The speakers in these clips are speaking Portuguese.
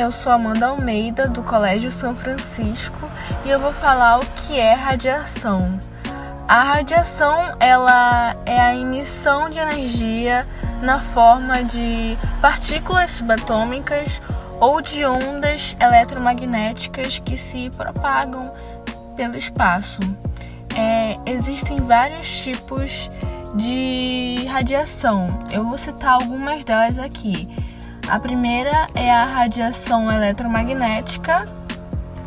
eu sou Amanda Almeida, do Colégio São Francisco, e eu vou falar o que é radiação. A radiação, ela é a emissão de energia na forma de partículas subatômicas ou de ondas eletromagnéticas que se propagam pelo espaço. Existem vários tipos de radiação. Eu vou citar algumas delas aqui. A primeira é a radiação eletromagnética,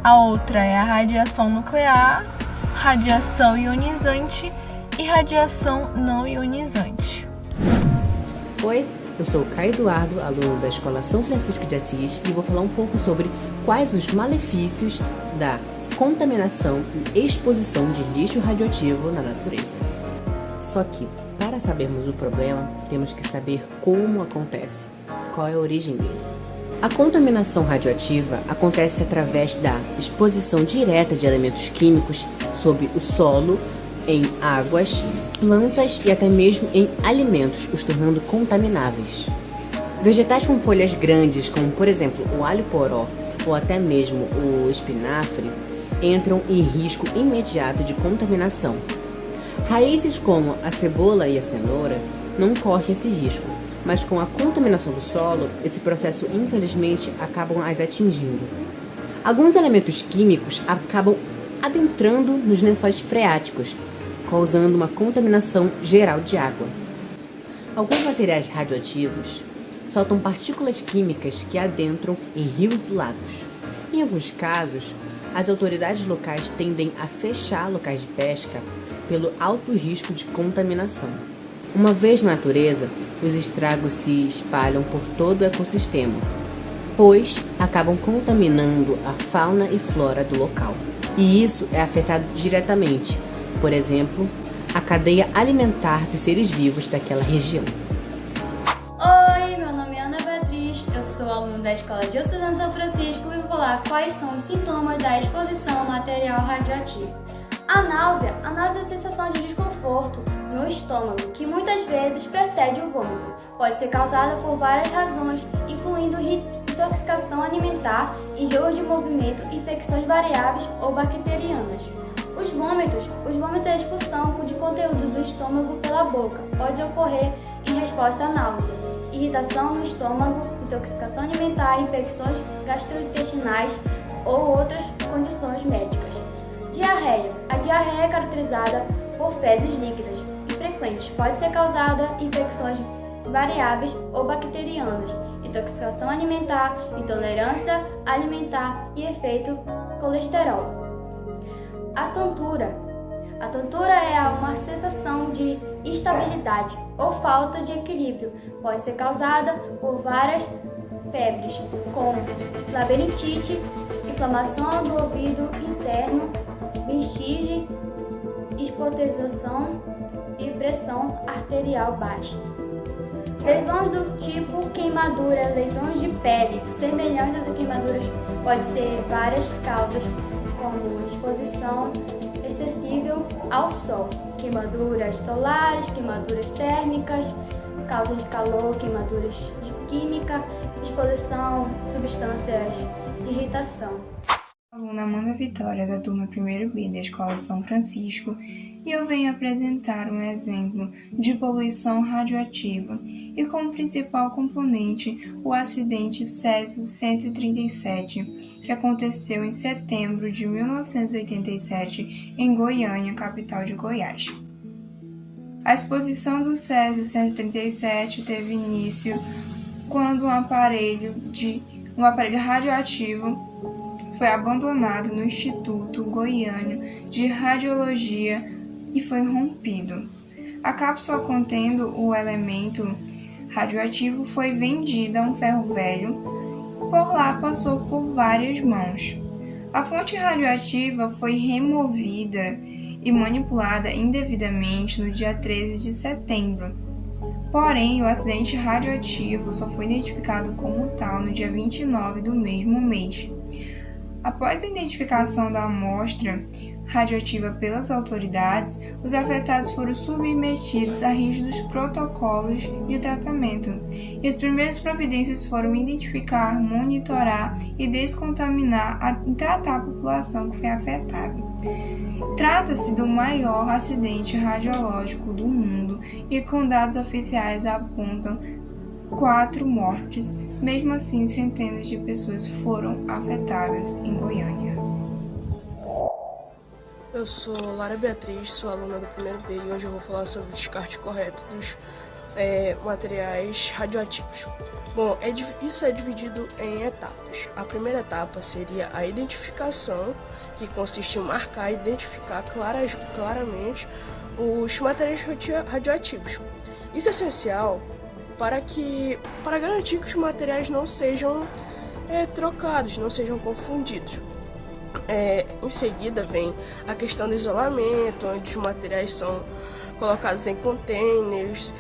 a outra é a radiação nuclear, radiação ionizante e radiação não ionizante. Oi, eu sou o Caio Eduardo, aluno da Escola São Francisco de Assis, e vou falar um pouco sobre quais os malefícios da contaminação e exposição de lixo radioativo na natureza. Só que, para sabermos o problema, temos que saber como acontece, qual é a origem dele. A contaminação radioativa acontece através da exposição direta de elementos químicos sob o solo, em águas, plantas e até mesmo em alimentos, os tornando contamináveis. Vegetais com folhas grandes, como por exemplo o alho poró ou até mesmo o espinafre, entram em risco imediato de contaminação. Raízes como a cebola e a cenoura não correm esse risco, mas com a contaminação do solo, esse processo infelizmente acabam as atingindo. Alguns elementos químicos acabam adentrando nos lençóis freáticos, causando uma contaminação geral de água. Alguns materiais radioativos soltam partículas químicas que adentram em rios e lagos. Em alguns casos, as autoridades locais tendem a fechar locais de pesca pelo alto risco de contaminação. Uma vez na natureza, os estragos se espalham por todo o ecossistema, pois acabam contaminando a fauna e flora do local. E isso é afetado diretamente, por exemplo, a cadeia alimentar dos seres vivos daquela região. Oi, meu nome é Ana Beatriz, eu sou aluna da Escola Diocesana de São Francisco e vou falar quais são os sintomas da exposição ao material radioativo. A náusea é a sensação de desconforto no estômago, que muitas vezes precede o vômito. Pode ser causada por várias razões, incluindo intoxicação alimentar, enjoo de movimento, infecções variáveis ou bacterianas. Os vômitos é a expulsão de conteúdo do estômago pela boca. Pode ocorrer em resposta à náusea, irritação no estômago, intoxicação alimentar, infecções gastrointestinais ou outras condições médicas. Diarreia. A diarreia é caracterizada por fezes líquidas e frequentes. Pode ser causada infecções variáveis ou bacterianas, intoxicação alimentar, intolerância alimentar e efeito colesterol. A tontura. A tontura é uma sensação de instabilidade ou falta de equilíbrio. Pode ser causada por várias febres, como labirintite, inflamação do ouvido interno, vestígio, hipotensião e pressão arterial baixa. Lesões do tipo queimadura, lesões de pele, semelhantes a queimaduras, pode ser várias causas, como exposição excessiva ao sol, queimaduras solares, queimaduras térmicas, causas de calor, queimaduras de química, exposição, substâncias de irritação. Aluna Amanda Vitória, da turma 1º B da Escola de São Francisco, e eu venho apresentar um exemplo de poluição radioativa e como principal componente o acidente Césio 137, que aconteceu em setembro de 1987 em Goiânia, capital de Goiás. A exposição do Césio 137 teve início quando um aparelho radioativo foi abandonado no Instituto Goiano de Radiologia e foi rompido. A cápsula contendo o elemento radioativo foi vendida a um ferro velho, por lá passou por várias mãos. A fonte radioativa foi removida e manipulada indevidamente no dia 13 de setembro. Porém, o acidente radioativo só foi identificado como tal no dia 29 do mesmo mês. Após a identificação da amostra radioativa pelas autoridades, os afetados foram submetidos a rígidos protocolos de tratamento. E as primeiras providências foram identificar, monitorar e descontaminar e tratar a população que foi afetada. Trata-se do maior acidente radiológico do mundo e com dados oficiais apontam 4 mortes. Mesmo assim, centenas de pessoas foram afetadas em Goiânia. Eu sou Lara Beatriz, sou aluna do primeiro B e hoje eu vou falar sobre o descarte correto dos materiais radioativos. Bom, isso é dividido em etapas. A primeira etapa seria a identificação, que consiste em marcar e identificar claramente os materiais radioativos. Isso é essencial para garantir que os materiais não sejam trocados, não sejam confundidos. Em seguida vem a questão do isolamento, onde os materiais são colocados em containers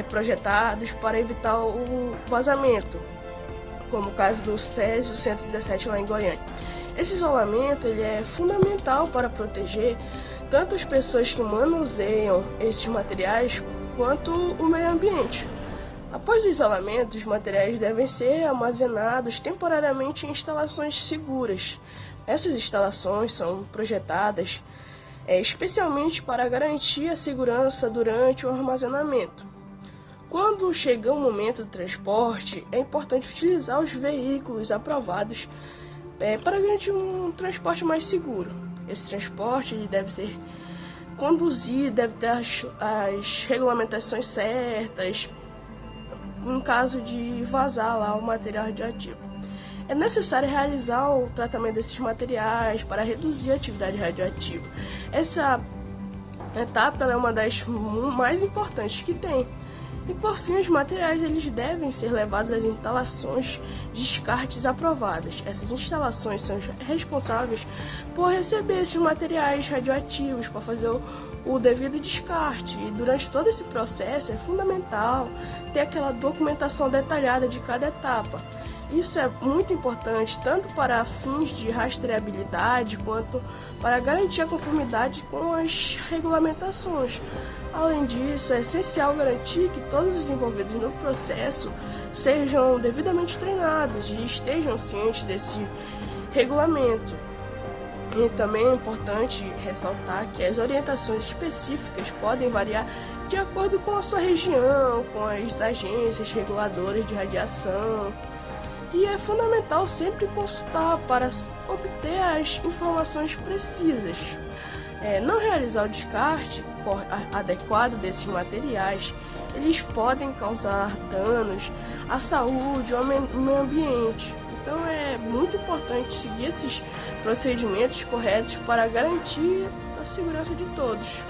projetados para evitar o vazamento, como o caso do Césio 117 lá em Goiânia. Esse isolamento ele é fundamental para proteger tanto as pessoas que manuseiam esses materiais quanto o meio ambiente. Após o isolamento, os materiais devem ser armazenados temporariamente em instalações seguras. Essas instalações são projetadas especialmente para garantir a segurança durante o armazenamento. Quando chega o momento do transporte, é importante utilizar os veículos aprovados para garantir um transporte mais seguro. Esse transporte ele deve ser conduzido, deve ter as regulamentações certas, em caso de vazar lá o material radioativo. É necessário realizar o tratamento desses materiais para reduzir a atividade radioativa. Essa etapa é uma das mais importantes que tem. E por fim, os materiais eles devem ser levados às instalações de descartes aprovadas. Essas instalações são responsáveis por receber esses materiais radioativos, para fazer o devido descarte. E durante todo esse processo é fundamental ter aquela documentação detalhada de cada etapa. Isso é muito importante tanto para fins de rastreabilidade quanto para garantir a conformidade com as regulamentações. Além disso, é essencial garantir que todos os envolvidos no processo sejam devidamente treinados e estejam cientes desse regulamento. E também é importante ressaltar que as orientações específicas podem variar de acordo com a sua região, com as agências reguladoras de radiação. E é fundamental sempre consultar para obter as informações precisas. Não realizar o descarte adequado desses materiais, eles podem causar danos à saúde ou ao meio ambiente. Então é muito importante seguir esses procedimentos corretos para garantir a segurança de todos.